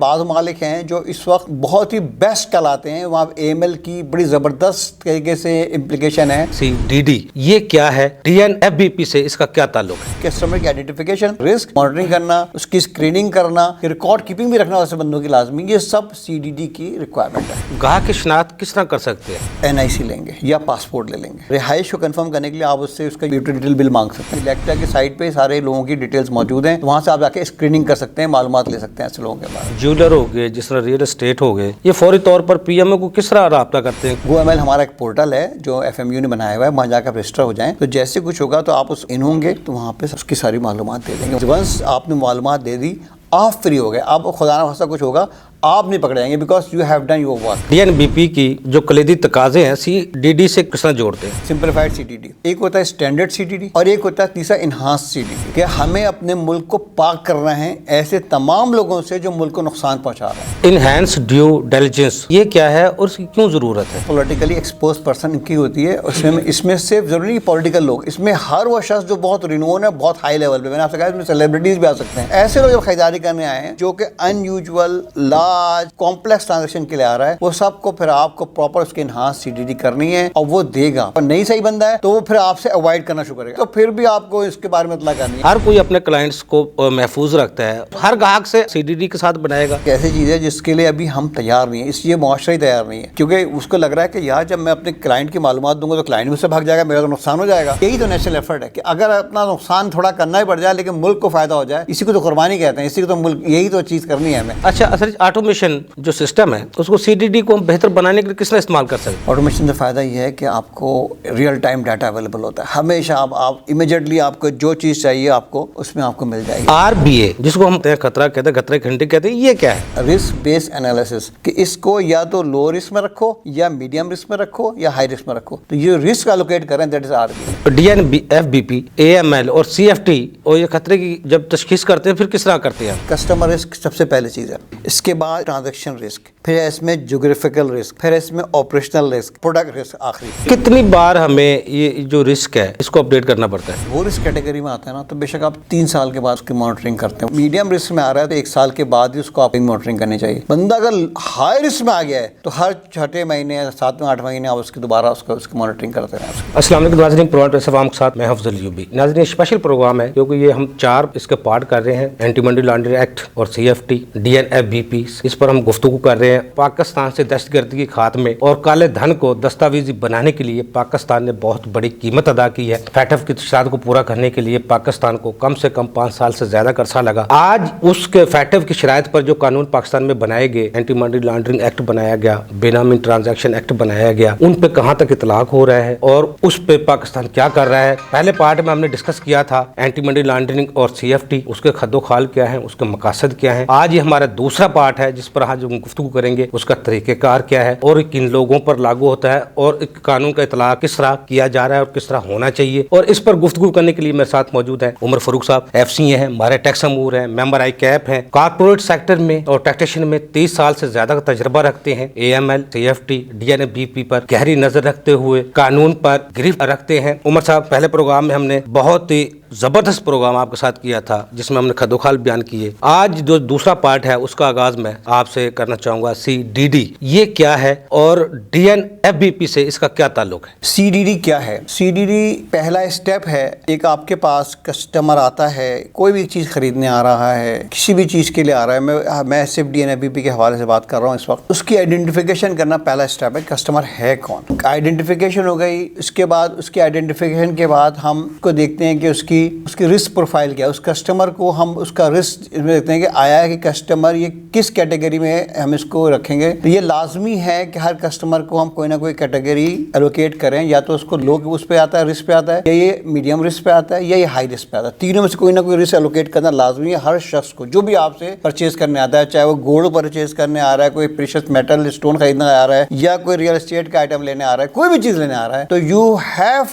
بعض ممالک ہیں جو اس وقت بہت ہی بیسٹ کہلاتے ہیں, وہاں AML کی بڑی زبردست طریقے سے امپلیکیشن ہے. CDD یہ کیا ہے؟ DNFBP سے اس کا کیا تعلق ہے؟ کسٹمر کی آئیڈینٹیفیکیشن, رسک مانیٹرنگ کرنا, اس کی اسکریننگ کرنا, ریکارڈ کیپنگ بھی رکھنا ویسے بندوں کی لازمی, یہ سب CDD کی ریکوائرمنٹ ہے. گاہک کی شناخت کس طرح کر سکتے ہیں؟ NIC لیں گے یا پاسپورٹ لے لیں گے. رہائش کو کنفرم کرنے کے لیے آپ اس سے اس کا یوٹیلیٹی ڈیٹیل بل مانگ سکتے ہیں. الیکٹرا کی سائٹ پہ سارے لوگوں کی ڈیٹیلز موجود ہیں, وہاں سے آپ جا کے اسکریننگ کر سکتے ہیں, معلومات لے سکتے ہیں ایسے لوگوں کے بارے میں. جیولر ہو گئے, جس طرح ریئل اسٹیٹ ہو گئے, یہ فوری طور پر PMO کو کس طرح رابطہ کرتے ہیں؟ GoML ہمارا ایک پورٹل ہے جو FMU نے بنایا ہوا ہے, وہاں جا کر رجسٹر ہو جائیں, تو جیسے کچھ ہوگا تو آپ اس ان ہوں گے تو وہاں پہ اس کی ساری معلومات دے دیں گے. ونس آپ نے معلومات دے دی, آپ فری ہو گئے. آپ خدا نہ خاصا کچھ ہوگا آپ نہیں پکڑے جائیں گے, because you have done your work. DNBP کی جو کلیدی تقاضے ہیں CDD سے کس طرح جوڑتے ہیں؟ سمپلیفائڈ CDD, ایک ہوتا ہے اسٹینڈرڈ CDD اور ایک ہوتا ہے تیسرا انہانس CDD, کہ ہمیں اپنے ملک کو پاک کرنا ہے ایسے تمام لوگوں سے جو ملک کو نقصان پہنچا رہے ہیں. انہینس ڈیو ڈیلیجنس یہ کیا ہے اور اس کی کیوں ضرورت ہے؟ پولیٹیکلی ایکسپوز پرسن کی ہوتی ہے, اس میں صرف ضروری نہیں پولیٹیکل لوگ, اس میں ہر وہ شخص جو بہت رینون ہے, بہت ہائی لیول پہ, میں نے آپ سے کہا اس میں سیلیبریٹیز بھی آ سکتے ہیں. ایسے لوگ جب خریداری کرنے آئے ہیں جو کہ ان یوزول لارج کمپلیکس ٹرانزیکشن کے لیے آ رہا ہے, وہ سب کو پھر آپ کو پراپر اس کے انہانس CDD کرنی ہے اور وہ دے گا. اور نہیں صحیح بندہ ہے تو وہ پھر آپ سے اوائڈ کرنا شروع کرے گا, تو پھر بھی آپ کو اس کے بارے میں اطلاع کرنی ہے. ہر کوئی اپنے کلائنٹس کو محفوظ رکھتا ہے, ہر گاہک سے CDD کے ساتھ بنائے گا. ایسی چیز ہے جس کے لیے ابھی ہم تیار نہیں ہیں, اس لیے معاشرہ ہی تیار نہیں ہے, کیونکہ اس کو لگ رہا ہے کہ یار جب میں اپنے کلائنٹ کی معلومات دوں گا تو کلائنٹ مجھ سے بھاگ جائے گا, میرا تو نقصان ہو جائے گا. یہی تو نیشنل ایفرٹ ہے کہ اگر اپنا نقصان تھوڑا کرنا ہی پڑ جائے لیکن ملک کو فائدہ ہو جائے, اسی کو تو قربانی کہتے ہیں, اسی کو تو ملک, یہی تو چیز کرنی ہے ہمیں. اچھا, اصل آٹومیشن جو سسٹم ہے اس کو CDD کو بہتر بنانے کے لیے کس طرح استعمال کر سکتے ہیں؟ آٹومیشن سے فائدہ یہ ہے کہ آپ کو ریئل ٹائم ڈاٹا اویلیبل ہوتا ہے, ہمیشہ آپ امیجیٹلی آپ کو جو چیز چاہیے آپ کو اس میں آپ کو مل جائے گی. RBA جس کو ہم خطرہ کہتے ہیں, خطرے گھنٹے کہتے ہیں, یہ کیا ہے؟ رسک بیس انالیسس, کہ اس کو یا تو لو رسک میں رکھو یا میڈیم رسک میں رکھو یا ہائی رسک میں رکھو, تو یہ رسک الوکیٹ کریں, that is RBA. DNFBP AML اور CFT اور یہ خطرے کی جب تشخیص کرتے ہیں پھر کس طرح کرتے ہیں؟ کسٹمر رسک سب سے پہلی چیز ہے, اس کے بعد ٹرانزیکشن رسک, پھر اس میں جغرافیکل رسک, پھر اس میں آپریشنل رسک, پروڈکٹ رسک آخری. کتنی بار ہمیں یہ جو رسک ہے اس کو اپڈیٹ کرنا پڑتا ہے؟ وہ رسک کیٹیگری میں آتا ہے نا, تو بے شک آپ 3 سال کے بعد اس کی مانیٹرنگ کرتے ہیں. میڈیم رسک میں آ رہا ہے تو 1 سال کے بعد ہی اس کو آپ مانیٹرنگ کرنی چاہیے. بندہ اگر ہائی رسک میں آ گیا ہے تو ہر 6 مہینے 7 8 مہینے آپ اس کی دوبارہ اس کی مانیٹرنگ کرتے رہیں. السلام علیکم ناظرین, پروگرام پریس عوام کے ساتھ میں حفظ الایوبی. ناظرین اسپیشل پروگرام ہے کیونکہ یہ ہم 4 اس کے پارٹ کر رہے ہیں, اینٹی منی لانڈرنگ ایکٹ اور CFT DNFBP, اس پر ہم گفتگو کر رہے ہیں. پاکستان سے دہشت گردی کے خاتمے اور کالے دھن کو دستاویزی بنانے کے لیے پاکستان نے بہت بڑی قیمت ادا کی ہے. FATF کی تشریحات کو پورا کرنے کے لیے پاکستان کو کم سے کم 5 سال سے زیادہ عرصہ لگا. آج اس کے FATF کی شرائط پر جو قانون پاکستان میں بنائے گئے, اینٹی منی لانڈرنگ ایکٹ بنایا گیا, بینامی ٹرانزیکشن ایکٹ بنایا گیا, ان پہ کہاں تک اطلاق ہو رہا ہے اور اس پہ پاکستان کیا کر رہا ہے. پہلے پارٹ میں ہم نے ڈسکس کیا تھا اینٹی منی لانڈرنگ اور CFT, اس کے خد و خال کیا ہیں, اس کے مقاصد کیا ہیں. آج یہ ہمارا دوسرا پارٹ ہے جس پر آج ہم گفتگو کریں گے, اس کا طریقہ کار کیا ہے اور کن لوگوں پر لاگو ہوتا ہے اور قانون کا اطلاق کس طرح کیا جا رہا ہے اور کس طرح ہونا چاہیے. اور اس پر گفتگو کرنے کے لیے میرے ساتھ موجود ہیں عمر فاروق صاحب, FC ہیں, ہمارے ٹیکس امور ہیں, ممبر ICAP ہیں, کارپوریٹ سیکٹر میں اور ٹیکسیشن میں 30 سال سے زیادہ کا تجربہ رکھتے ہیں. AML CFT DNFBP پر گہری نظر رکھتے ہوئے قانون پر گرفت رکھتے ہیں. عمر صاحب, پہلے پروگرام میں ہم نے بہت ہی زبردست پروگرام آپ کے ساتھ کیا تھا جس میں ہم نے خد و خال بیان کیے. آج جو دوسرا پارٹ ہے اس کا آغاز میں آپ سے کرنا چاہوں گا. CDD یہ کیا ہے اور DNFBP سے اس کا کیا تعلق ہے؟ CDD کیا ہے؟ CDD پہلا اسٹیپ ہے. ایک آپ کے پاس کسٹمر آتا ہے, کوئی بھی چیز خریدنے آ رہا ہے, کسی بھی چیز کے لیے آ رہا ہے, میں صرف DNFBP کے حوالے سے بات کر رہا ہوں اس وقت. اس کی آئیڈینٹیفیکیشن کرنا پہلا اسٹیپ ہے. کسٹمر ہے کون, آئیڈینٹیفیکیشن ہو گئی. اس کے بعد اس کی آئیڈینٹیفیکیشن کے بعد ہم کو دیکھتے ہیں کہ اس کی رسک پروفائل کیا ہے. اس کسٹمر کو ہم اس کا رسک دیکھتے ہیں کہ آیا ہے کہ کسٹمر یہ کس کیٹیگری میں ہم اس کو رکھیں گے. تو یہ لازمی ہے کہ ہر کسٹمر کو ہم کوئی نہ کوئی کیٹیگری ایلوکیٹ کریں, یا تو اس کو لو اس پہ آتا ہے, رسک پہ آتا ہے, یا یہ میڈیم رسک پہ آتا ہے, یا یہ ہائی رسک پہ آتا ہے. تینوں میں سے کوئی نہ کوئی رسک ایلوکیٹ کرنا لازمی ہے ہر شخص کو جو بھی آپ سے پرچیز کرنے آتا ہے, چاہے وہ گولڈ پرچیز کرنے آ رہا ہے, کوئی پریشس میٹل اسٹون خریدنا آ رہا ہے, یا کوئی ریئل اسٹیٹ کا آئٹم لینے آ رہا ہے, کوئی بھی چیز لینے آ رہا ہے, تو یو ہیو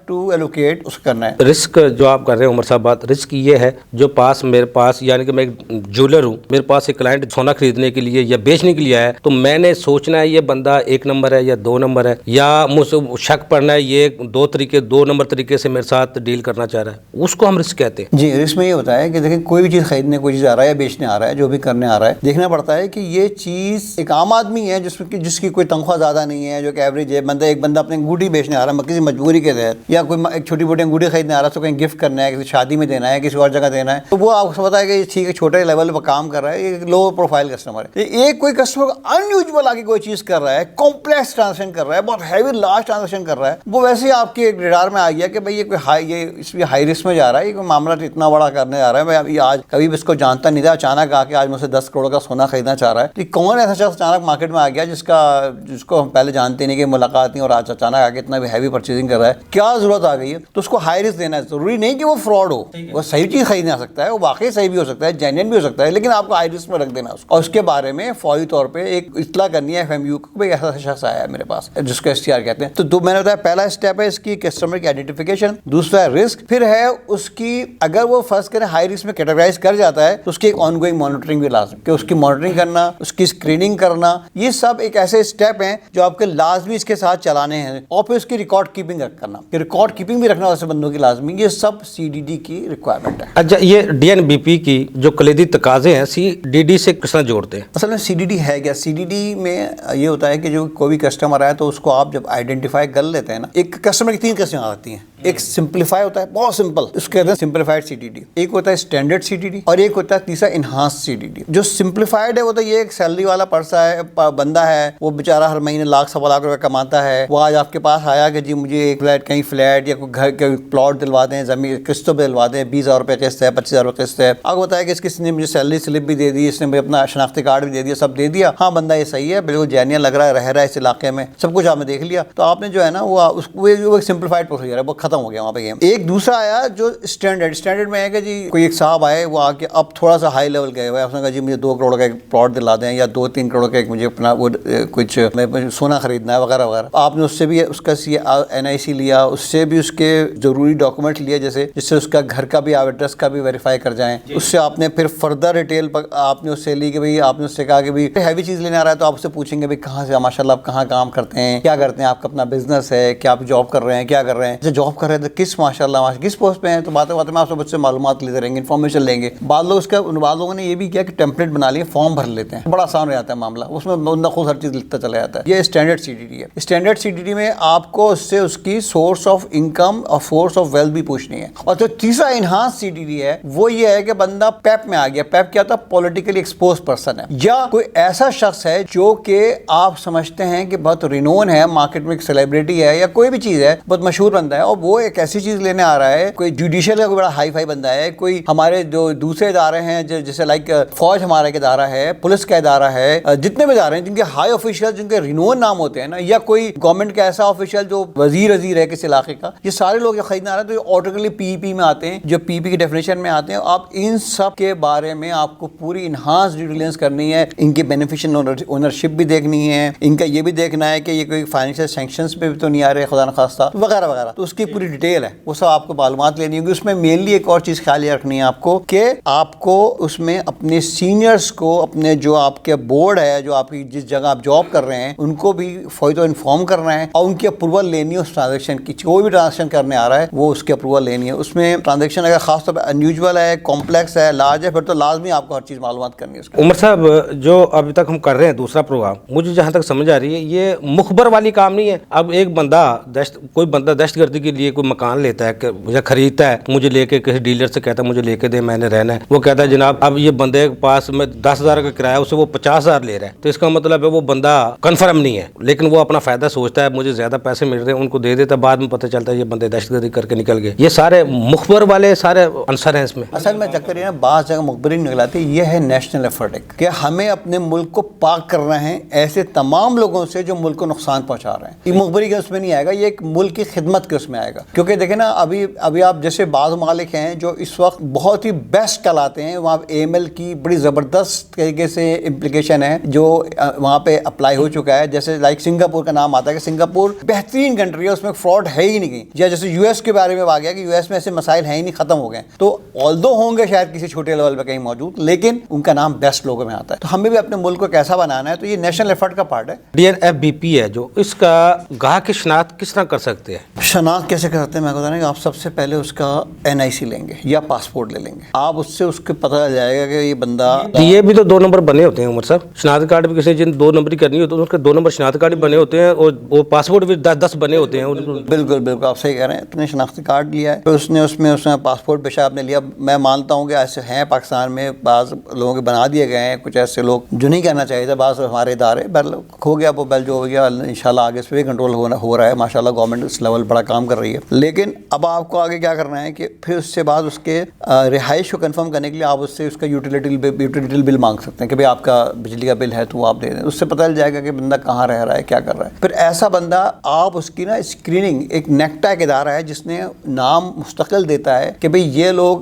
ٹو ایلوکیٹ اس کرنا ہے. رہے ہیں. رسک جو آپ کر رہے ہیں عمر صاحب بات، رسک یہ ہے جو پاس میرے پاس، یعنی کہ میں ایک جولر ہوں، میرے پاس ایک کلائنٹ سونا خریدنے کے لیے یا بیچنے کے لیے آیا ہے، تو میں نے سوچنا ہے یہ بندہ 1 نمبر ہے یا 2 نمبر ہے، یا مجھ سے شک پڑنا ہے یہ 2 نمبر طریقے سے میرے ساتھ ڈیل کرنا چاہ رہا ہے، اس کو ہم رسک کہتے ہیں. جی رسک میں یہ ہوتا ہے کہ دیکھیں کوئی بھی چیز خریدنے کوئی چیز آ رہا ہے یا بیچنے آ رہا ہے، جو بھی کرنے آ رہا ہے، دیکھنا پڑتا ہے کہ یہ چیز ایک عام آدمی ہے جس کی کوئی تنخواہ زیادہ نہیں ہے، جو کہ ایوریج ہے بندہ، ایک بندہ اپنی انگوٹھی بیچنے آ رہا ہے کسی مجبوری کے تحت، یا کوئی ایک چھوٹی موٹی انگوٹھی خریدنے آ رہا ہے تو کہیں گفٹ کرنا ہے، کسی شادی میں دینا ہے، کسی اور جگہ دینا ہے، تو وہ آپ کو پتا ہے کہ ٹھیک ہے چھوٹے لیول پہ کام کر رہا ہے، یہ لو پروفائل کسٹمر ہے. ایک کوئی کسٹمر ان یوزول آ کے کوئی چیز کر رہا ہے، کمپلیکس ٹرانزیکشن کر رہا ہے، بہت ہیوی لارج ٹرانزیکشن کر رہا ہے، وہ ویسے ہی آپ کے ریڈار میں آ گیا کہ بھائی یہ کوئی اس میں ہائی رسک میں جا رہا ہے، یہ کوئی معاملہ اتنا بڑا کرنے جا رہا ہے. میں آج کبھی بھی اس کو جانتا نہیں تھا، اچانک آ کے آج مجھ سے 10 کروڑ کا سونا خریدنا چاہ رہا ہے. تو کون ایسا شخص اچانک مارکیٹ میں آ گیا جس کو ہم پہلے جانتے نہیں کہ ملاقات نہیں، اور آج اچانک آ کے اتنا بھی ہیوی پرچیزنگ کر رہا ہے، کیا ضرورت آ گئی ہے؟ تو اس کو ہائی رسک دینا ہے. ضروری نہیں کہ وہ فراڈ ہو، وہ صحیح چیز خریدنے آ سکتا ہے، وہ واقعی صحیح بھی ہو سکتا ہے، جینوین بھی ہو سکتا ہے، لیکن آپ کو ہائی رسک میں رکھ دینا اس کو، اور اس کے بارے میں فوری طور پہ ایک اطلاع کرنی ہے FMU کو، بھائی ایسا شخص آیا ہے میرے پاس، جس کو STR کہتے ہیں. تو میں نے بتایا پہلا اسٹیپ ہے اس کی کسٹمر کی آئیڈینٹیفیکیشن، دوسرا ہے رسک، پھر ہے اس کی اگر وہ فرض کریں ہائی رسک میں کیٹیگرائز کر جاتا ہے تو اس کی ایک آن گوئنگ مانیٹرنگ بھی لازم، کہ اس کی مانیٹرنگ کرنا، اس کی اسکریننگ کرنا، یہ سب ایک ایسے اسٹیپ ہیں جو آپ کے لازمی اس کے ساتھ چلانے ہیں. اور پھر اس کی ریکارڈ کیپنگ کرنا، کہ ریکارڈ کیپنگ بھی رکھنا ویسے بندوں کی لازمی، یہ سب CDD کی ریکوائرمنٹ ہے. اچھا یہ DNBP کی جو کلیدی تقاضے ہیں CDD سے کس طرح جوڑتے ہیں؟ اصل میں CDD ہے کیا؟ CDD میں یہ ہوتا ہے کہ جو کوئی بھی کسٹمر آئے تو اس کو آپ جب آئیڈینٹیفائی کر لیتے ہیں نا، ایک کسٹمر کی 3 قسمیں آتی ہیں. ایک سمپلیفائی ہوتا ہے، بہت سمپل، اس کو کہتے ہیں سمپلیفائڈ CDD. ایک ہوتا ہے اسٹینڈرڈ CDD، اور ایک ہوتا ہے تیسرا انہانس CDD. جو سمپلیفائڈ ہے وہ تو یہ ایک سیلری والا بندہ ہے، وہ بیچارہ ہر مہینے لاکھ سوا لاکھ روپے کماتا ہے، وہ آج آپ کے پاس آیا کہ جی مجھے ایک فلیٹ یا کوئی گھر کے پلاٹ دلوا دیں، زمین قسطوں پہ دلوا دیں، 20,000 روپے قسط ہے، 25,000 روپے قسط ہے. اب ہوتا ہے کہ اس نے مجھے سیلری سلپ بھی دے دی، اس نے مجھے اپنا شناختی کارڈ بھی دے دیا، سب دے دیا، ہاں بندہ یہ صحیح ہے، بالکل جینین لگ رہا ہے، رہ رہا ہے اس علاقے میں، سب کچھ آپ نے دیکھ لیا، تو آپ نے جو ہے نا وہ سمپلیفائڈ پروسیجر ہے، وہ ختم ہو گیا وہاں پہ گیم. ایک دوسرا آیا جو اسٹینڈرڈ میں ہے کہ جی کوئی ایک صاحب آئے، وہ آ کے اب تھوڑا سا ہائی لیول گئے ہوئے، اس نے کہا جی مجھے 2 کروڑ کا ایک پلاٹ دلا دیں، یا 2-3 کروڑ کا ایک مجھے اپنا وہ کچھ سونا خریدنا ہے وغیرہ وغیرہ. آپ نے اس سے بھی اس کا NIC لیا، اس سے بھی اس کے ضروری ڈاکومنٹ لیے، جس سے اس کا گھر کا بھی ایڈریس کا بھی ویریفائی کر جائیں. اس سے آپ نے پھر فردر ڈیٹیل آپ نے اس سے لی کہ بھائی آپ نے اس سے کہا کہ بھائی ہیوی چیز لینے آ رہا ہے تو آپ سے پوچھیں گے بھائی کہاں سے ماشاء اللہ آپ کہاں کام کرتے ہیں، کیا کرتے ہیں، آپ کا اپنا بزنس ہے، کیا آپ جاب کر رہے ہیں، کیا کر رہے ہیں، جب جاب کر رہے ہیں تو کس ماشاء اللہ کس پوسٹ پہ ہیں. تو باتیں میں آپ سے بچے معلومات لیتے رہیں گے، انفارمیشن لیں گے. بعض لوگوں نے یہ بھی کیا کہ ٹیمپلیٹ بنا لیے، فارم بھر لیتے ہیں، بڑا آسان ہو جاتا ہے معاملہ، اس میں بندہ خود ہر چیز لکھتا چلا جاتا ہے. یہ اسٹینڈرڈ CDD ہے. اسٹینڈرڈ CDD میں آپ کو اس سے اس کی سورس آف انکم اور سورس آف ویلتھ بھی پوچھنی ہے. اور جو تیسرا انہانس CDD ہے وہ یہ ہے کہ بندہ پیپ میں آ گیا. پیپ کیا ہوتا ہے؟ پولیٹیکلی ایکسپوز پرسن ہے، یا کوئی ایسا شخص ہے جو کہ آپ سمجھتے ہیں کہ بہت رینون ہے مارکیٹ میں، ایک سیلیبریٹی ہے یا کوئی بھی چیز ہے، بہت مشہور بندہ ہے، اور وہ ایک ایسی چیز لینے آ رہا ہے. کوئی جوڈیشل کا کوئی بڑا ہائی فائی بندہ ہے، کوئی ہمارے جو دوسرے ادارے ہیں جیسے لائک فوج ہمارا ایک ادارہ ہے، پولیس کا ادارہ ہے، جتنے بھی ادارے ہیں جن کے ہائی آفیشیل، جن کے رینون نام ہوتے ہیں نا، یا کوئی گورنمنٹ کا ایسا آفیشیل جو وزیر ہے کسی علاقے کا، یہ سارے لوگ جو خریدنا آ رہے ہیں تو یہ آٹومیٹکلی PEP میں آتے ہیں، جو PEP کی ڈیفینیشن میں آتے ہیں. آپ ان سب کے بارے میں آپ کو پوری انہانس ڈیو ڈیلینس کرنی ہے. ان کی بینیفیشل اونرشپ بھی دیکھنی ہے، ان کا یہ بھی دیکھنا ہے کہ یہ کوئی فائنینشیل سینکشنز پہ بھی تو نہیں آ رہے خدا نخواستہ وغیرہ وغیرہ. تو اس کی پوری ڈیٹیل ہے، وہ سب آپ کو معلومات لینی ہوگی. اس میں مینلی ایک اور چیز خیال رکھنی ہے آپ کو کہ آپ کو اس میں اپنے سینئرز کو، اپنے جو آپ کے بورڈ ہے، جو آپ کی جس جگہ آپ جاب کر رہے ہیں، ان کو بھی فوری انفارم کرنا ہے، اور ان کی اپروول لینی ہے اس ٹرانزیکشن کی. کوئی بھی ٹرانزیکشن کرنے آ رہا ہے وہ اس کی اپروول لینی ہے. اس میں ٹرانزیکشن اگر خاص طور پہ انیوزول ہے، کمپلیکس ہے، لارج ہے، پھر تو لازمی آپ کو ہر چیز معلومات کرنی ہے اس کی. عمر صاحب جو ابھی تک ہم کر رہے ہیں دوسرا پروگرام، مجھے جہاں تک سمجھ آ رہی ہے یہ مخبر والی کام نہیں ہے. اب ایک بندہ کوئی بندہ دہشت گردی کے لیے کوئی مکان لیتا ہے یا خریدتا ہے، مجھے لے کے کسی ڈیلر سے کہتا ہے مجھے لے کے دے، میں نے رہنا ہے. وہ کہتا ہے جناب اب یہ بندے کے پاس میں 10,000 کا کرایہ، اسے وہ 50,000 لے رہا ہے، تو اس کا مطلب ہے وہ بندہ کنفرم نہیں ہے، لیکن وہ اپنا فائدہ سوچتا ہے، مجھے زیادہ پیسے مل رہے ہیں، ان کو دے دیتا ہے. بعد میں پتہ چلتا ہے یہ بندے دہشت گردی کر کے نکل گئے. یہ سارے مخبر والے سارے عنصر ہیں اس میں. اصل میں چکر یہ بعض جگہ مخبری نکلاتی، یہ ہے نیشنل ایفرٹ کہ ہمیں اپنے ملک کو پاک کرنا ہے ایسے تمام لوگوں سے جو ملک کو نقصان پہنچا رہے ہیں. یہ مخبری کے اس میں نہیں آئے گا، یہ ایک ملک کی خدمت کے اس میں آئے گا. کیونکہ دیکھیں نا ابھی آپ جیسے بعض ممالک ہیں جو اس وقت بہت ہی بیسٹ کہلاتے ہیں، وہاں AML کی بڑی زبردست طریقے سے امپلیکیشن ہے جو وہاں پہ اپلائی ہو چکا ہے. جیسے لائک سنگاپور کا نام آتا ہے کہ سنگاپور بہترین کنٹری ہے، اس میں فراڈ ہے ہی نہیں. یا جیسے US کے بارے میں آ گیا کہ US میں ایسے مسائل ہیں ہی نہیں, ختم ہو گئے. تو آلدو ہوں گے شاید کسی چھوٹے لیول پہ کہیں موجود, لیکن ان کا نام بیسٹ لوگوں میں آتا ہے. تو ہمیں بھی اپنے ملک کو کیسا بنانا ہے, تو یہ نیشنل ایفرٹ کا پارٹ ہے. DNFBP ہے جو, اس کا گاہک کی شناخت کس طرح کر سکتے ہیں؟ شناخت کیسے کرتے ہیں میں بتا رہا ہوں کہ آپ سب سے پہلے اس کا NIC لیں گے یا پاسپورٹ لے لیں گے. آپ اس سے اس کو پتہ چل جائے گا کہ یہ بندہ, یہ بھی تو 2 نمبر بنے ہوتے ہیں عمر صاحب, شناخت کارڈ بھی کسی جن 2 نمبر کرنی ہوتی ہے اس کے 2 نمبر شناخت کارڈ بنے ہوتے ہیں, اور وہ پاسپورٹ بھی 10 بنے ہوتے ہیں. بالکل بالکل آپ صحیح کہہ رہے ہیں. تو نے شناختی کارڈ لیا ہے, پھر اس نے پاسپورٹ پیشہ آپ نے لیا. میں مانتا ہوں کہ ایسے ہیں پاکستان میں, بعض لوگوں کے بنا دیے گئے ہیں, کچھ ایسے لوگ جو نہیں کرنا چاہیے تھا, بعض ہمارے ادارے ہو گیا وہ بیل جو ہو گیا, انشاءاللہ آگے اس پہ بھی کنٹرول ہو رہا ہے. ماشاءاللہ گورنمنٹ اس لیول بڑا کام کر رہی ہے. لیکن اب آپ کو آگے کیا کرنا ہے کہ پھر اس سے بعد اس کے رہائش کو کنفرم کرنے کے لیے آپ اس سے اس کا یوٹیلیٹی بل مانگ سکتے ہیں کہ بھائی آپ کا بجلی کا بل ہے تو آپ دے دیں. اس سے پتہ چل جائے گا کہ بندہ کہاں رہ رہا ہے, کیا کر رہا ہے. پھر ایسا بندہ آپ اس کی اسکریننگ, ایک نیکٹا ایک ادارہ ہے جس نے نام مستقل دیتا ہے کہ بھئی یہ لوگ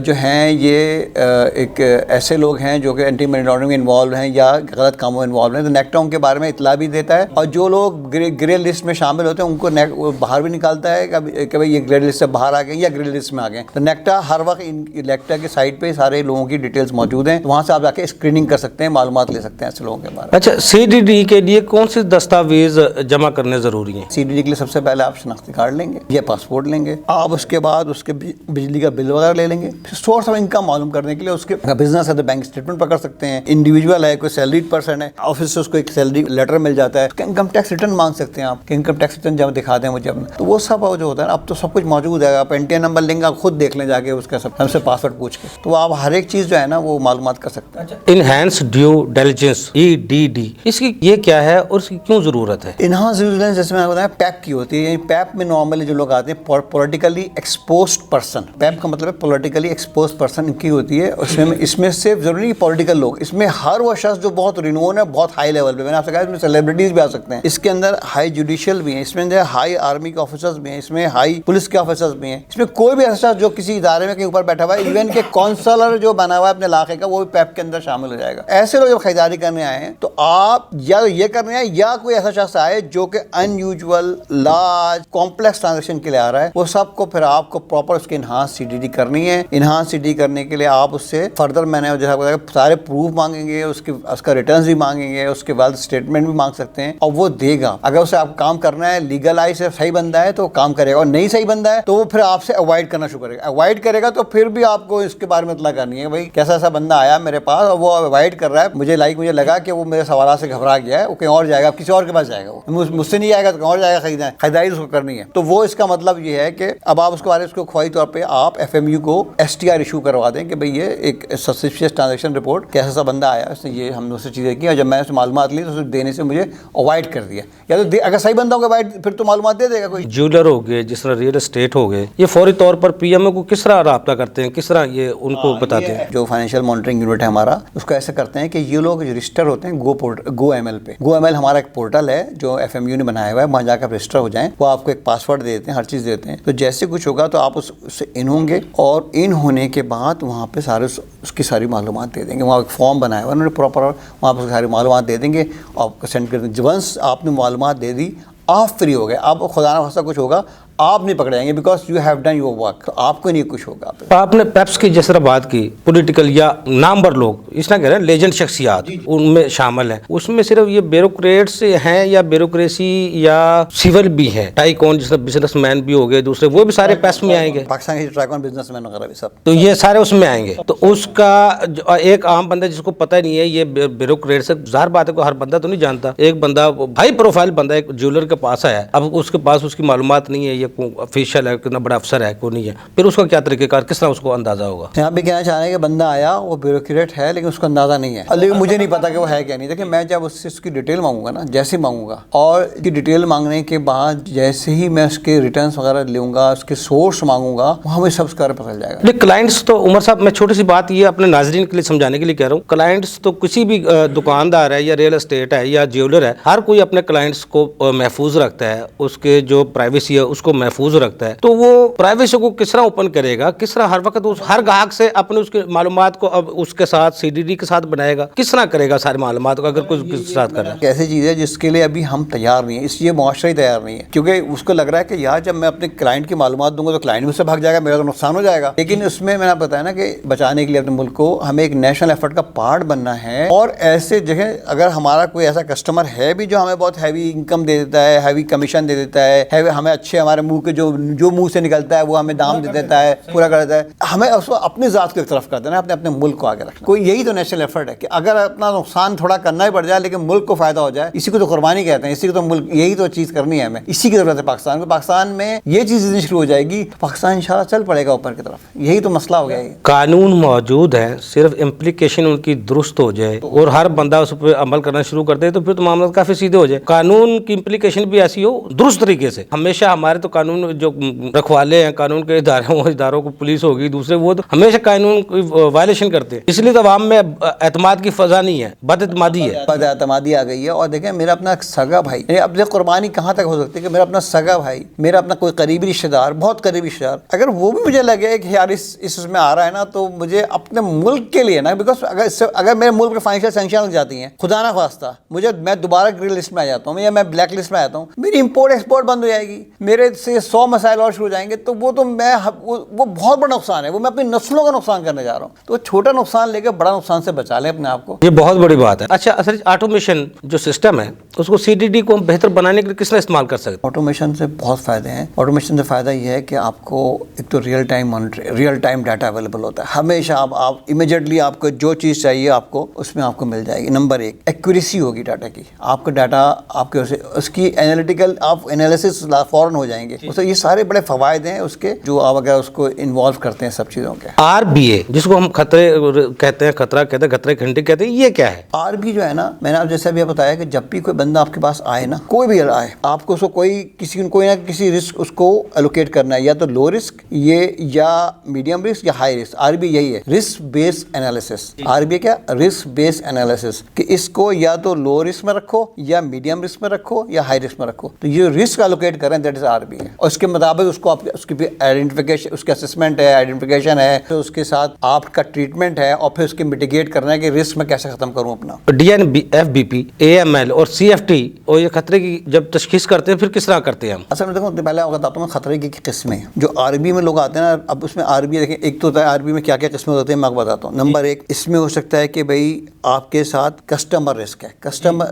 جو ہیں یہ ایک ایسے لوگ ہیں جو کہ اینٹی منی لانڈرنگ میں انوالو ہیں یا غلط کاموں میں انوالو ہیں. تو نیکٹا ان کے بارے میں اطلاع بھی دیتا ہے, اور جو لوگ گرے لسٹ میں شامل ہوتے ہیں ان کو باہر بھی نکالتا ہے کہ بھئی یہ گرے لسٹ سے باہر آ گئے یا گرے لسٹ میں آ گئے. تو نیکٹا ہر وقت نیکٹا کی سائٹ پہ سارے لوگوں کی ڈیٹیلز موجود ہیں, وہاں سے آپ جا کے اسکریننگ کر سکتے ہیں, معلومات لے سکتے ہیں ایسے لوگوں کے بارے میں. اچھا, CDD کے لیے کون سے دستاویز جمع کرنے ضروری ہیں؟ CDD کے لیے سب سے پہلے آپ شناختی کارڈ لیں گے یا پاسپورٹ لیں گے. آپ اس کے بعد اس کے بجلی کا بل وغیرہ لے لیں گے. پھر سورس آف انکم معلوم کرنے کے لیے اس کے بزنس ہے تو بینک اسٹیٹمنٹ پکڑ سکتے ہیں. انڈیویجول ہے, کوئی سیلریڈ پرسن ہے, آفس سے اس کو ایک سیلری لیٹر مل جاتا ہے. انکم ٹیکس ریٹرن مانگ سکتے ہیں آپ کہ انکم ٹیکس ریٹرن جب دکھا دیں مجھے اپنا. تو وہ سب جو ہوتا ہے نا, اب تو سب کچھ موجود ہے. آپ NTN نمبر لیں گے, آپ خود دیکھ لیں جا کے اس کا سب ہم سے پاسورڈ پوچھ کے, تو آپ ہر ایک چیز جو ہے نا وہ معلومات کر سکتے ہیں. انہینس ڈیو ڈیلیجنس EDD, اس کی یہ کیا ہے اور اس کی کیوں ضرورت ہے؟ انہانس ڈیو ڈیلیجنس جیسے میں بتایا پیپ کی ہوتی ہے. یعنی پیپ میں نارملی جو لوگ آتے ہیں پولیٹیکلی ایکسپوزڈ پرسن, پیپ کا مطلب ہے پولیٹیکلی ایکسپوزڈ پرسن کی ہوتی ہے. اس میں صرف ضروری پولیٹیکل لوگ, اس میں ہر وہ شخص جو بہت رینون ہے, بہت ہائی لیول پہ. میں نے آپ سے کہا اس میں سیلیبریٹیز بھی آ سکتے ہیں. اس کے اندر ہائی جوڈیشل بھی ہیں, اس میں ہائی آرمی کے آفیسرز بھی ہیں, اس میں ہائی پولیس کے آفیسرز بھی ہیں. اس میں کوئی بھی ایسا جو کسی ادارے میں کہیں اوپر بیٹھا ہوا ہے, ایون کہ کونسلر جو بنا ہوا ہے اپنے علاقے کا, وہ بھی پیپ کے اندر شامل ہو جائے گا. ایسے لوگ جب خریداری کرنے آئے ہیں تو آپ یا یہ کرنے آئے یا کوئی ایسا شخص آئے جو کہ ان یوزول لارج کمپلیکس ٹرانزیکشن کے لیے آ رہا ہے, وہ سب کو پھر آپ کو پراپر اس کی انہانس CDD کرنی ہے. انہانس CDD کرنے کے لیے آپ اس سے فردر میں نے جیسا بتایا سارے پروف مانگیں گے, اس کا ریٹرنز بھی مانگیں گے, اس کے بعد اسٹیٹمنٹ بھی مانگ سکتے ہیں, اور وہ دے گا. اگر اسے آپ کام کرنا ہے لیگل آئی سے صحیح بندہ ہے تو کام کرے گا, اور نہیں صحیح بندہ ہے تو وہ پھر آپ سے اوائڈ کرنا شروع کرے گا. اوائڈ کرے گا تو پھر بھی آپ کو اس کے بارے میں اطلاع کرنی ہے بھائی کیسا ایسا بندہ آیا میرے پاس اور وہ اوائڈ کر رہا ہے, مجھے لگا کہ وہ میرے سوالات سے گھبرا گیا ہے, وہ کہیں اور جائے گا, کسی اور کے پاس جائے گا, وہ مجھ سے نہیں آئے گا تو کہیں اور جائے گا. خریداری اس کو کرنی ہے. تو وہ اس کا مطلب یہ ہے کہ اب آپ اس کے بارے میں اس کو خواہی طور پہ آپ FMU کو STR ایشو کروا دیں کہ بھئی یہ ایک سسپیشیس ٹرانزیکشن رپورٹ, کیسا سا بندہ آیا, اس نے یہ ہم نے اس سے چیزیں کی, اور جب میں اس سے معلومات لی تو اسے دینے سے مجھے اوائڈ کر دیا. یا تو اگر صحیح بندہ ہوگا اوائڈ, پھر تو معلومات دے دے گا. کوئی جیولر ہو گئے, جس طرح ریئل اسٹیٹ ہو گئے, یہ فوری طور پر PMO کو کس طرح رابطہ کرتے ہیں, کس طرح یہ ان کو بتاتے ہیں؟ جو فائنینشیل مانیٹرنگ یونٹ ہے ہمارا, اس کو ایسے کرتے ہیں کہ یہ لوگ رجسٹر ہوتے ہیں گو ML پہ. گو ML ہمارا ایک پورٹل ہے جو FMU نے بنایا ہوا ہے, وہاں جا کر رجسٹر ہو جائیں. وہ آپ کو ایک پاسورڈ دیتے ہیں, ہر چیز دیتے ہیں. تو جیسے کچھ ہوگا تو آپ اس سے ان ہوں گے, اور ان ہونے کے بعد وہاں پہ سارے اس کی ساری معلومات دے دیں گے. وہاں ایک فارم بنایا ہوا انہوں نے پراپر, وہاں پہ ساری معلومات دے دیں گے, آپ کو سینڈ کر دیں گے. ونس آپ نے معلومات دے دی آپ فری ہو گئے. آپ کو خدا نہ خواستہ کچھ ہوگا آپ نہیں پکڑے جائیں گے, because you have done your work. آپ کو نہیں کچھ ہوگا. آپ نے پیپس کی جس طرح بات کی, پولیٹیکل یا نامور لوگ, اس طرح کہہ رہے ہیں لیجنڈ شخصیات ان میں شامل ہیں. اس میں صرف یہ بیوروکریٹس ہیں یا بیوروکریسی یا سول بھی ہیں, ٹائکون جس طرح بزنس مین بھی ہو گئے, دوسرے وہ بھی سارے پیپس میں آئیں گے. پاکستان کے ٹائکون بزنس مین وغیرہ بھی سب, تو یہ سارے اس میں آئیں گے. تو اس کا ایک عام بندہ جس کو پتہ نہیں ہے یہ بیوروکریٹ سے, ظاہر بات ہے کو ہر بندہ تو نہیں جانتا. ایک بندہ ہائی پروفائل بندہ ایک جیولر کے پاس آیا, اب اس کے پاس اس کی معلومات نہیں ہے, یہ افیشل ہے, کتنا بڑا افسر ہے, کوئی نہیں ہے, پھر اس کا کیا طریقہ کار, کس طرح اس کو اندازہ ہوگا؟ یہاں بھی کہنا چاہ رہے ہیں کہ بندہ آیا وہ بیوروکریٹ ہے لیکن اس کو اندازہ نہیں ہے, لیکن مجھے نہیں پتا کہ وہ ہے کیا نہیں. دیکھیں میں جب اس سے اس کی ڈیٹیل مانگوں گا نا, جیسے مانگوں گا, اور اس کی ڈیٹیل مانگنے کے بعد جیسے ہی میں اس کے ریٹرنس وغیرہ لوں گا, اس کے سورس مانگوں گا, وہ ہمیں سب کا پتہ چل جائے گا. کلائنٹس تو عمر صاحب میں چھوٹی سی بات یہ اپنے ناظرین کے لیے سمجھانے کے لیے کہہ رہا ہوں, کلائنٹس تو کسی بھی دکاندار ہے یا ریئل اسٹیٹ ہے یا جیولر ہے, ہر کوئی اپنے کلائنٹس کو محفوظ رکھتا ہے, اس کے جو پرائیویسی ہے اس کو محفوظ رکھتا ہے تو وہ پرائیویسی کو کس طرح اوپن کرے گا, کس طرح ہر وقت ہر گاہک سے اپنے اس کے معلومات کو اب اس کے ساتھ CDD کے ساتھ بنائے گا, کس طرح کرے گا ساری معلومات کو اگر کوئی کس کے ساتھ کرے. ایسی چیز ہے جس کے لیے ابھی ہم تیار نہیں ہیں, اس لیے معاشرہ ہی تیار نہیں ہے, کیونکہ اس کو لگ رہا ہے کہ یار جب میں اپنے کلائنٹ کی معلومات دوں گا تو کلائنٹ مجھ سے بھاگ جائے گا, میرا تو نقصان ہو جائے گا. لیکن اس میں نے بتایا نا کہ بچانے کے لیے اپنے ملک کو ہمیں ایک نیشنل ایفرٹ کا پارٹ بننا ہے. اور ایسے جگہ اگر ہمارا کوئی ایسا کسٹمر ہے بھی جو ہمیں بہت ہیوی انکم دے دیتا ہے, ہیوی کمیشن دے دیتا ہے, ہمیں اچھے ہمارے منہ کے جو منہ سے نکلتا ہے وہ ہمیں دام دے دیتا ہے, پورا کر دیتا ہے, ہمیں اس کو اپنی ذات کی طرف کر دینا, اپنے ملک کو آگے رکھنا. کوئی یہی تو نیشنل ایفرٹ ہے کہ اگر اپنا نقصان تھوڑا کرنا ہی پڑ جائے لیکن ملک کو فائدہ ہو جائے, اسی کو تو قربانی کہتے ہیں, اسی کو تو ملک, یہی تو چیز کرنی ہے ہمیں, اسی کی ضرورت ہے پاکستان کو. پاکستان میں یہ چیز شروع ہو جائے گی, پاکستان انشاءاللہ چل پڑے گا اوپر کی طرف. یہی تو مسئلہ ہو گیا ہے. قانون موجود ہے, صرف امپلیکیشن ان کی درست ہو جائے اور ہر بندہ اس پہ عمل کرنا شروع کر دے تو پھر تو معاملات کافی سیدھے ہو جائے. قانون کی امپلیکیشن بھی ایسی ہو درست طریقے سے. ہمیشہ ہمارے تو قانون جو رکھوالے ہیں, قانون کے اداروں کو پولیس ہوگی دوسرے, وہ تو ہمیشہ قانون کی وائلیشن کرتے ہیں. اس لیے تو عوام میں اعتماد کی فضا نہیں ہے, بد اعتمادی ہے, بد اعتمادی آ گئی ہے. اور دیکھیں میرا اپنا سگا بھائی, اب قربانی کہاں تک ہو سکتی ہے کہ میرا اپنا سگا بھائی, میرا اپنا کوئی قریبی رشتہ دار, بہت قریبی رشتہ دار, اگر وہ بھی مجھے لگے کہ یار اس میں آ رہا ہے نا, تو مجھے اپنے ملک کے لیے نا, بیکاز اگر میرے ملک میں فائنینشیل سینکشن لگ جاتی ہیں, خدا نہ خواستہ میں دوبارہ گرین لسٹ میں آ جاتا ہوں یا میں بلیک لسٹ میں آ جاتا ہوں, میری امپورٹ ایکسپورٹ بند ہو جائے گی, میرے سے 100 مسائل اور شروع ہو جائیں گے, تو وہ بہت بڑا نقصان ہے, وہ میں اپنی نسلوں کا نقصان کرنے جا رہا ہوں. تو چھوٹا نقصان لے کے بڑا نقصان سے بچا لیں اپنے آپ کو, یہ بہت بڑی بات ہے. اچھا اصل آٹومیشن جو سسٹم ہے اس کو CDD کو بہتر بنانے کے لیے کس طرح استعمال کر سکتے ہیں؟ آٹومیشن سے بہت فائدے ہیں. آٹومیشن سے فائدہ یہ ہے کہ آپ کو ایک تو ریئل ٹائم ڈاٹا اویلیبل ہوتا ہے ہمیشہ. آپ امیجیٹلی آپ کو جو چیز چاہیے آپ کو اس میں آپ کو مل جائے گی. نمبر 1 ایکوریسی ہوگی ڈاٹا کی, آپ کا ڈاٹا آپ کے اس کی انالیٹیکل آپ انالیسس فوراً ہو جائیں گے. یہ سارے بڑے فوائد ہیں اس کے, جو آپ اگر اس کو انوالو کرتے ہیں سب چیزوں کے. RBA جس کو ہم خطرے کہتے ہیں, خطرے گھنٹے کہتے ہیں, یہ کیا ہے؟ RBA جو ہے نا, میں نے آپ جیسے بھی بتایا کہ جب بھی کوئی بندہ آپ کے پاس آئے نا, کوئی بھی آئے, آپ کو اس کو کوئی نہ کسی رسک اس کو الوکیٹ کرنا ہے, یا تو لو رسک یہ, یا میڈیم رسک, یا ہائی رسک. RBA یہی ہے, رسک بیس انالیسس. RBA کیا, رسک بیس انالیسس, کہ اس کو یا تو لو رسک میں رکھو, یا میڈیم رسک میں رکھو, یا ہائی رسک میں رکھو. تو یہ رسک الوکیٹ کریں, دیٹ از RBA. اور اس کے مطابق اس کو اس کی آئیڈینٹیفیکیشن, اس کے اسسمنٹ ہے, آئیڈینٹیفیکیشن ہے, تو اس کے ساتھ آپ کا ٹریٹمنٹ ہے, اور پھر اس کے میٹیگیٹ کرنا ہے کہ رسک میں کیسے ختم کروں اپنا. DNFBP, AML اور CFT اور یہ خطرے کی جب تشخیص کرتے ہیں پھر کس طرح کرتے ہیں ہم؟ اصل میں دیکھو, پہلے آپ بتاتا ہوں خطرے کی قسمیں جو RBA میں لوگ آتے ہیں نا. اب اس میں RBA دیکھیں, ایک تو ہوتا ہے RBA میں کیا کیا قسمیں ہوتی ہیں, میں آپ کو بتاتا ہوں. نمبر 1 اس میں ہو سکتا ہے کہ بھائی آپ کے ساتھ کسٹمر رسک ہے.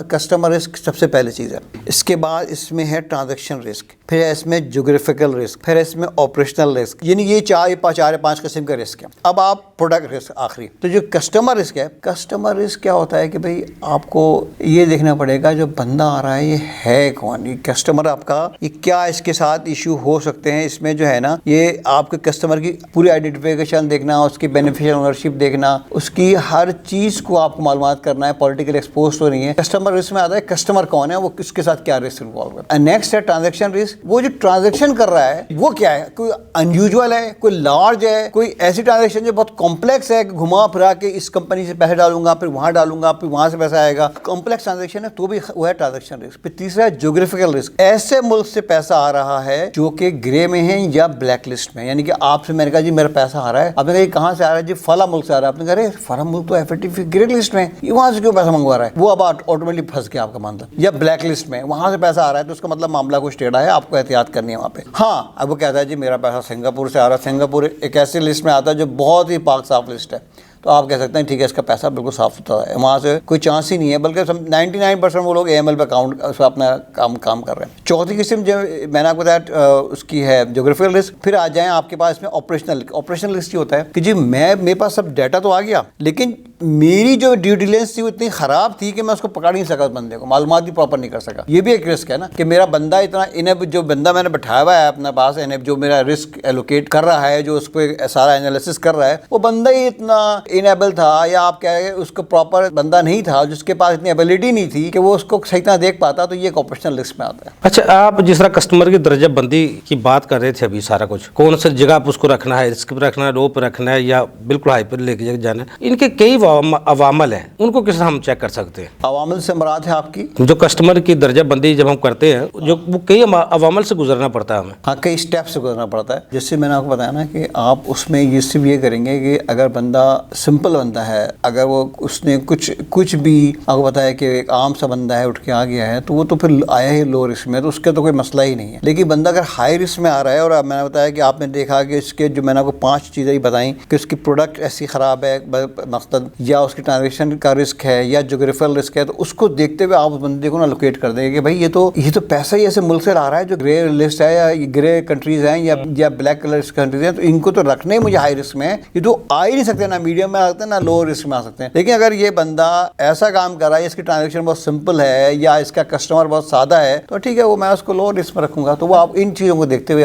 کسٹمر رسک سب سے پہلی چیز ہے. اس کے بعد اس میں ہے ٹرانزیکشن رسک, پھر ہے اس میں جیوگرافیکل رسک, پھر اس میں آپریشنل رسک. یعنی یہ 4-5 قسم کا رسک ہے. اب آپ پروڈکٹ رسک آخری. تو جو کسٹمر رسک ہے, کسٹمر رسک کیا ہوتا ہے کہ بھائی آپ کو یہ دیکھنا پڑے گا جو بندہ آ رہا ہے یہ ہے کون, یہ کسٹمر آپ کا, یہ کیا اس کے ساتھ ایشو ہو سکتے ہیں. اس میں جو ہے نا, یہ آپ کے کسٹمر کی پوری آئیڈینٹیفیکیشن دیکھنا, اس کی بینیفیشیل اونرشپ دیکھنا, اس کی ہر چیز کو آپ کو معلومات کرنا ہے, پولیٹیکل ایکسپوز تو نہیں ہے. کسٹمر رسک میں آتا ہے کسٹمر کون ہے, وہ کس کے ساتھ کیا رسک انوالو ہے. نیکسٹ ہے ٹرانزیکشن رسک, وہ جو ٹرانزیکشن کر رہا ہے وہ کیا ہے, کوئی انیوزول ہے, کوئی لارج ہے, کوئی ایسی ٹرانزیکشن جو بہت کمپلیکس ہے کہ گھما پھرا کے اس کمپنی سے پیسے ڈالوں گا, پھر وہاں ڈالوں گا, پھر وہاں سے پیسہ آئے گا. کمپلیکس ٹرانزیکشن ہے تو بھی وہ ہے ٹرانزیکشن رسک. پھر تیسرا ہے جیوگرافیکل رسک, ایسے ملک سے پیسہ آ رہا ہے جو کہ گرے میں ہیں یا بلیک لسٹ میں. یعنی کہ آپ سے میں نے کہا جی میرا پیسہ آ رہا ہے, آپ نے کہا یہ کہاں سے آ رہا ہے, جی فلاں ملک سے آ رہا ہے. آپ نے کہا فلاں ملک تو FATF گرے لسٹ میں, یہ وہاں سے کیوں پیسہ منگوا رہا ہے, وہ اب آٹومیٹکلی پھنس گیا آپ کا مطلب, یا بلیک لسٹ میں وہاں سے پیسہ آ رہا ہے, تو اس کا مطلب معاملہ کچھ ٹیڑھا ہے, آپ کو احتیاط کرنی ہے وہاں پہ. ہاں اب وہ کہتا ہے جی میرا پیسہ سنگاپور سے آ رہا ہے, سنگاپور ایک ایسی لسٹ میں آتا ہے جو بہت ہی پاک صاف لسٹ ہے, تو آپ کہہ سکتے ہیں ٹھیک ہے اس کا پیسہ بالکل صاف ستھرا ہے, وہاں سے کوئی چانس ہی نہیں ہے, بلکہ 99% وہ لوگ AML پہ اپنا کام کر رہے ہیں. چوتھی قسم جو میں نے آپ کو بتایا اس کی ہے جیوگرافیکل رسک. پھر آ جائیں آپ کے پاس اس میں آپریشنل رسک. یہ ہوتا ہے کہ جی میرے پاس سب ڈیٹا تو آ گیا, لیکن میری جو ڈیو ڈیلینس تھی وہ اتنی خراب تھی کہ میں اس کو پکڑ نہیں سکا, بندے کو معلومات بھی پراپر نہیں کر سکا. یہ بھی ایک رسک ہے نا کہ میرا بندہ اتنا جو بندہ میں نے بٹھایا ہوا ہے اپنے پاس, جو میرا رسک ایلوکیٹ کر رہا ہے, جو اس کو سارا انالیسس کر رہا ہے, وہ بندہ ہی اتنا انیبل تھا یا آپ کہہ رہے اس کو پراپر بندہ نہیں تھا جس کے پاس اتنی ایبلٹی نہیں تھی کہ وہ اس کو صحیح طرح دیکھ پاتا, تو یہ ایک آپریشنل رسک میں آتا ہے. اچھا, آپ جس طرح کسٹمر کی درجہ بندی کی بات کر رہے تھے ابھی, سارا کچھ کون سی جگہ پہ اس کو رکھنا ہے, رسک پہ رکھنا ہے, لو پہ رکھنا ہے, یا بالکل ہائی پہ لے کے جانا ہے, ان کے کئی عوامل ہیں, ان کو کس طرح ہم چیک کر سکتے ہیں؟ عوامل سے مراد ہے آپ کی جو کسٹمر کی درجہ بندی جب ہم کرتے ہیں, جو وہ کئی عوامل سے گزرنا پڑتا ہے ہمیں. ہاں, کئی اسٹیپ سے گزرنا پڑتا ہے. جس سے میں نے آپ کو بتایا نا کہ آپ اس میں یہ صرف یہ کریں گے کہ اگر بندہ سمپل بندہ ہے, اگر وہ اس نے کچھ بھی آپ کو بتایا کہ ایک عام سا بندہ ہے اٹھ کے آ گیا ہے, تو وہ تو پھر آیا ہی لو رسک میں, تو اس کا تو کوئی مسئلہ ہی نہیں ہے. لیکن بندہ اگر ہائی رسک میں آ رہا ہے, اور میں نے بتایا کہ آپ نے دیکھا کہ اس کے جو میں نے آپ کو 5 چیزیں ہی بتائیں کہ اس کی پروڈکٹ ایسی خراب ہے مقصد, یا اس کی ٹرانزیکشن کا رسک ہے, یا جغرافیکل رسک ہے, تو اس کو دیکھتے ہوئے آپ اس بندے کو نا لوکیٹ کر دیں گے کہ بھائی یہ تو پیسہ ہی ایسے ملک سے آ رہا ہے جو گرے لسٹ ہے یا گرے کنٹریز ہیں یا بلیک کلر کنٹریز ہیں, تو ان کو تو رکھنے مجھے ہائی رسک میں ہے. یہ تو آ ہی نہیں سکتے, نہ میڈیم میں آ سکتے ہیں نہ لو رسک میں آ سکتے ہیں. لیکن اگر یہ بندہ ایسا کام کر رہا ہے, اس کی ٹرانزیکشن بہت سمپل ہے, یا اس کا کسٹمر بہت سادہ ہے, تو ٹھیک ہے, وہ میں اس کو لو رسک میں رکھوں گا. تو وہ آپ ان چیزوں کو دیکھتے ہوئے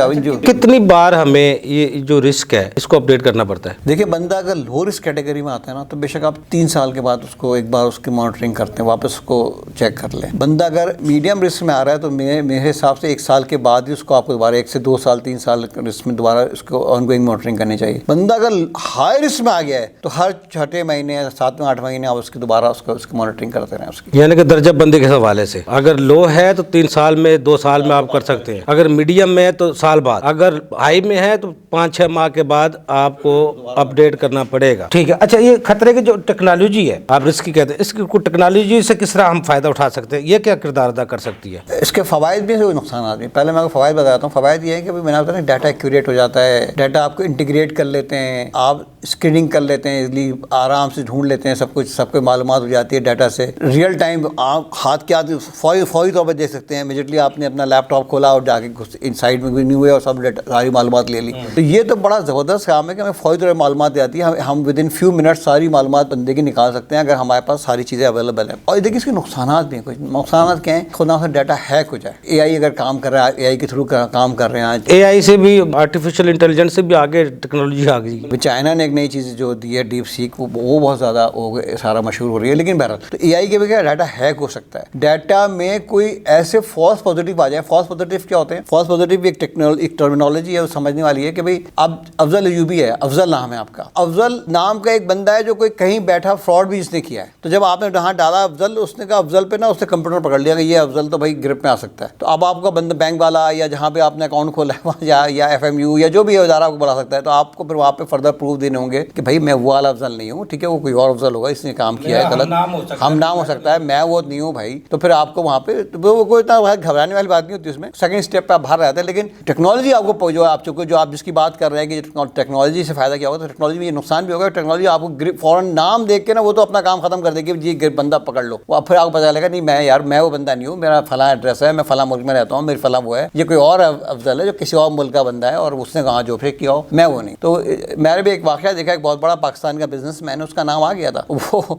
کتنی بار ہمیں یہ جو رسک ہے اس کو اپڈیٹ کرنا پڑتا ہے؟ دیکھیں, بندہ اگر لو رسک کیٹیگری میں آتا ہے نا, تو بے شک آپ 3 سال کے بعد اس کو ایک بار اس کی مانیٹرنگ کرتے ہیں, واپس اس کو چیک کر لیں. بندہ اگر میڈیم رسک میں آ رہا ہے تو میرے حساب سے 1 سال کے بعد ہی اس کو آپ کو دوبارہ 1 سے 2 سال 3 سال رسک میں دوبارہ اس کو آن گوئنگ مانیٹرنگ کرنی چاہیے. بندہ اگر ہائی رسک میں آ گیا ہے تو ہر 6 مہینے 7 8 مہینے آپ اس کی دوبارہ اس کی مانیٹرنگ کرتے رہیں اس کی. یعنی کہ درجہ بندی کے حوالے سے اگر لو ہے تو 3 سال میں 2 سال میں آپ کر سکتے ہیں, اگر میڈیم میں ہے تو سال بعد, اگر ہائی میں ہے تو 5-6 ماہ کے بعد آپ کو اپڈیٹ کرنا پڑے گا. ٹھیک ہے. اچھا, یہ خطرے کی جو ٹیکنالوجی ہے, آپ رسک کی کہتے ہیں, اس کی ٹیکنالوجی سے کس طرح ہم فائدہ اٹھا سکتے ہیں, یہ کیا کردار ادا کر سکتی ہے؟ اس کے فوائد بھی ہیں, نقصانات بھی. پہلے میں آپ کو فوائد بتاتا ہوں. فوائد یہ ہے کہ میں نے بتایا ڈیٹا ایکوریٹ ہو جاتا ہے, ڈیٹا آپ کو انٹیگریٹ کر لیتے ہیں, آپ اسکریننگ کر لیتے ہیں, ایزلی آرام سے ڈھونڈ لیتے ہیں, سب کو معلومات ہو جاتی ہے ڈیٹا سے. ریئل ٹائم آپ ہاتھ کے ہاتھ فوری طور پر دیکھ سکتے ہیں. امیڈیٹلی آپ نے اپنا لیپ ٹاپ کھولا اور جا کے ان سائڈ میں نہیں ہوئے اور سب ساری معلومات لے لی. تو یہ تو بڑا زبردست کام ہے کہ ہمیں فوری طور پر معلومات آتی ہے. ہم ود ان فیو منٹ ساری معلومات بندے کی نکال سکتے ہیں اگر ہمارے پاس ساری چیزیں اویلیبل ہیں. اور دیکھیے اس کے نقصانات بھی ہیں. کچھ نقصانات کیا ہیں؟ خدا سے ڈیٹا ہیک ہو جائے. اے آئی اگر کام کر رہا ہے, اے آئی کے تھرو کام کر رہے ہیں, اے آئی سے بھی, آرٹیفیشیل انٹیلیجنس سے بھی آگے ٹیکنالوجی آ گئی. چائنا نے ایک نئی چیز جو دی ہے ڈیپ سیک, وہ بہت زیادہ سارا مشہور ہو رہی ہے. لیکن بہرحال تو اے آئی کے بغیر ڈیٹا ہیک ہو سکتا ہے. ڈیٹا میں کوئی ایسے فالس پازیٹیو آ جائے. فالس پازیٹیو کیا ہوتے ہیں؟ فالس پازیٹیو ایک ٹرمینالوجی ہے, وہ سمجھنے والی ہے کہ بھائی اب افضل ایوبی ہے, افضل نام ہے آپ کا, افضل نام کا ایک بندہ ہے جو کوئی کہیں بیٹھا فراڈ بھی اس نے کیا ہے. تو جب آپ نے وہاں ڈالا افضل, اس نے کہا افضل پہ نا اس نے کمپیوٹر پکڑ لیا کہ یہ افضل تو بھائی گرپ میں آ سکتا ہے. تو اب آپ کا بندہ بینک والا یا جہاں پہ آپ نے اکاؤنٹ کھولا ہے وہاں یا ایف ایم یو یا جو بھی ادارہ آپ کو بلا سکتا ہے, تو آپ کو پھر وہاں پہ فردر پروف دینے ہوں گے کہ بھائی میں وہ والا افضل نہیں ہوں, ٹھیک ہے, وہ کوئی اور افضل ہوگا, اس نے کام کیا ہے غلط, ہم نام ہو سکتا ہے, میں وہ نہیں ہوں بھائی. تو پھر آپ کو وہاں پہ کوئی اتنا گھبرانے والی بات نہیں ہوتی اس میں. سیکنڈ اسٹیپ پہ آپ باہر رہتے ہیں. لیکن ٹیکنالوجی آپ کو جو آپ جس کی بات کر رہے ہیں کہ ٹیکنالوجی سے فائدہ کیا ہوگا, تو ٹیکنالوجی میں یہ نقصان بھی ہوگا. ٹیکنالوجی آپ کو فوراً نام دیکھ کے نا وہ تو اپنا کام ختم کر دے گی, جی بندہ پکڑ لو. وہ پھر آپ کو پتا لگا نہیں میں وہ بندہ نہیں ہوں, میرا فلاں ایڈریس ہے, میں فلاں ملک میں رہتا ہوں, میری فلاں وہ ہے, یہ کوئی اور افضل ہے جو کسی اور ملک کا بندہ ہے اور اس نے کہاں جو پھر کیا ہو, میں وہ نہیں. تو میں نے بھی ایک واقعہ دیکھا, ایک بہت بڑا پاکستان کا بزنس مین, اس کا نام آ گیا تھا, وہ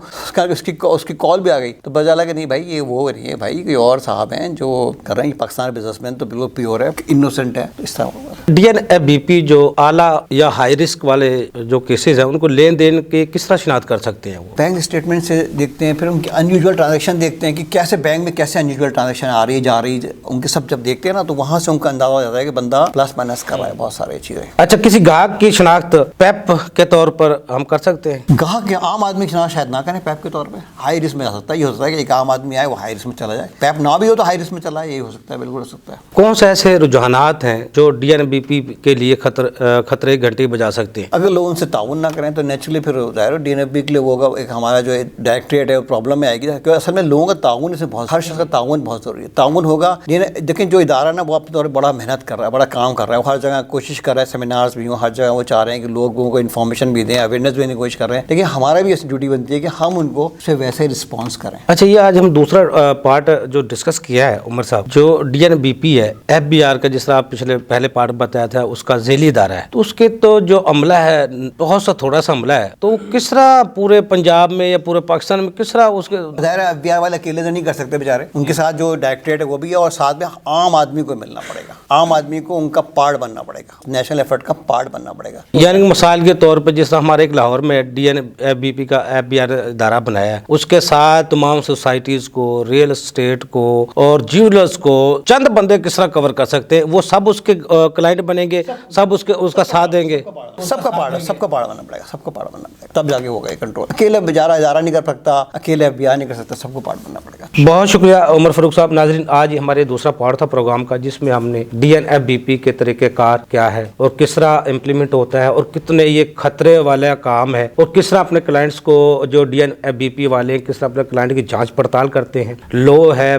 اس کی کال بھی آ گئی. تو پتا لگا کہ نہیں بھائی یہ وہ نہیں ہے بھائی, کوئی اور صاحب ہیں جو کر رہے ہیں. پاکستان بزنس مین تو بالکل پیور ہے, انوسنٹ ہے. اس طرح D N F B P جو اعلیٰ یا ہائی رسک والے جو کیسز ہیں ان کو لین دین کے کس طرح شناخت کر سکتے ہیں؟ وہ بینک اسٹیٹمنٹ سے دیکھتے ہیں, پھر ان کی انیوژل ٹرانزیکشن دیکھتے ہیں کہ کیسے بینک میں کیسے انیوژل ٹرانزیکشن آ رہی ہے جا رہی ہے, ان کے سب جب دیکھتے ہیں نا تو وہاں سے ان کا اندازہ ہو جاتا ہے کہ بندہ پلس مائنس کر رہا ہے بہت ساری چیزیں. اچھا, کسی گاہک کی شناخت پیپ کے طور پر ہم کر سکتے ہیں؟ گاہک کے عام آدمی کی شناخت شاید نہ کریں پیپ کے طور پہ, ہائی رسک میں جا سکتا ہے. یہ ہو سکتا ہے کہ ایک عام آدمی آئے وہ ہائی رسک میں چلا جائے, پیپ نہ بھی ہو تو ہائی رسک میں چلا جائے, یہی ہو سکتا ہے, بالکل ہو سکتا ہے. کون سے ایسے رجحانات ہیں جو ڈی این بی پی کے لیے خطرے کی گھنٹی بجا سکتے ہیں؟ اگر لوگ ان سے تعاون نہ کریں تو نیچرلی پھر ظاہر ڈی این ایف بی کے لیے ہوگا ایک ہمارا جو ڈائریکٹریٹ ہے وہ پرابلم میں آئے گی. کیونکہ اصل میں لوگوں کا تعاون اس میں بہت, ہر شخص کا تعاون بہت ضروری ہے. تعاون ہوگا, دیکھیں جو ادارہ نا وہ اپنے طور پر بڑا محنت کر رہا ہے, بڑا کام کر رہا ہے, وہ ہر جگہ کوشش کر رہا ہے, سیمینارز بھی ہوں, ہر جگہ وہ چاہ رہے ہیں کہ لوگوں کو انفارمیشن بھی دیں, اویئرنیس دینے کی کوشش کر رہے ہیں. لیکن ہمارا بھی ایسی ڈیوٹی بنتی ہے کہ ہم ان کو سے ویسے رسپانس کریں. اچھا, یہ آج ہم دوسرا پارٹ جو ڈسکس کیا ہے عمر صاحب, جو ڈی این بی پی ہے, ایف بی آر کا, جس طرح آپ پہلے پارٹ ماتحت ہے اس کا ذیلی ادارہ ہے، تو اس کے تو جو عملہ ہے بہت سا تھوڑا سا عملہ ہے، تو کس طرح پورے پنجاب میں یا پورے پاکستان میں کس طرح اس کے ظاہر ہے FBI والے اکیلے تو نہیں کر سکتے بیچارے، ان کے ساتھ جو ڈائریکٹریٹ ہے وہ بھی ہے، اور ساتھ میں عام آدمی کو ملنا پڑے گا، عام آدمی کو ان کا پارٹ بننا پڑے گا، نیشنل ایفرٹ کا پارٹ بننا پڑے گا. یعنی مثال کے طور پہ جس طرح ہمارے ایک لاہور میں DNFBP کا FBI ادارہ بنایا ہے، اس کے ساتھ تمام سوسائٹیز کو، ریئل اسٹیٹ کو اور جیولرز کو چند بندے کس طرح کور کر سکتے ہیں، وہ سب اس کے کلائنٹ بنیں گے، سب اس کا ساتھ دیں گے، سب کا پارٹ بننا پڑے گا، سب کو پارٹ بننا پڑے گا، تب جا کے ہوگا یہ کنٹرول. اکیلے بیچارہ ادارہ نہیں کر سکتا، اکیلے FBI نہیں کر سکتا، سب کو پارٹ بننا پڑے گا. بہت شکریہ عمر فاروق صاحب. ناظرین، آج ہمارے دوسرا پارٹ تھا پروگرام کا جس میں ہم نے DNFBP کے طریقہ کار کیا ہے اور کس طرح امپلیمنٹ ہوتا ہے اور کتنے یہ خطرے والا کام ہے، اور کس طرح اپنے کلائنٹس کو جو DNFBP والے ہیں کس طرح اپنے کلائنٹ کی جانچ پڑتال کرتے ہیں، لو ہے،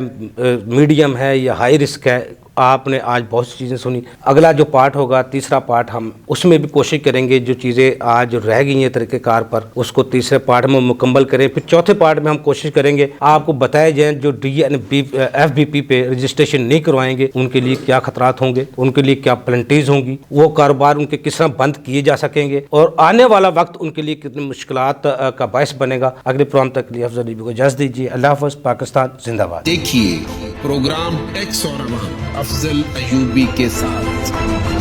میڈیم ہے یا ہائی رسک ہے. آپ نے آج بہت سی چیزیں سنی. اگلا جو پارٹ ہوگا، تیسرا پارٹ، ہم اس میں بھی کوشش کریں گے جو چیزیں آج رہ گئی ہیں طریقہ کار پر اس کو تیسرے پارٹ میں مکمل کریں. پھر چوتھے پارٹ میں ہم کوشش کریں گے آپ کو بتائے جائیں جو DNFBP پہ رجسٹریشن نہیں کروائیں گے ان کے لیے کیا خطرات ہوں گے، ان کے لیے کیا پلنٹیز ہوں گی، وہ کاروبار ان کے کس طرح بند کیے جا سکیں گے، اور آنے والا وقت ان کے لیے کتنی مشکلات کا باعث بنے گا. اگلے پروگرام تک لیے افضل کو اجازت دیجیے. اللہ حافظ. پاکستان زندہ باد. دیکھیے پروگرام ٹیکس اور عوام افضل ایوبی کے ساتھ.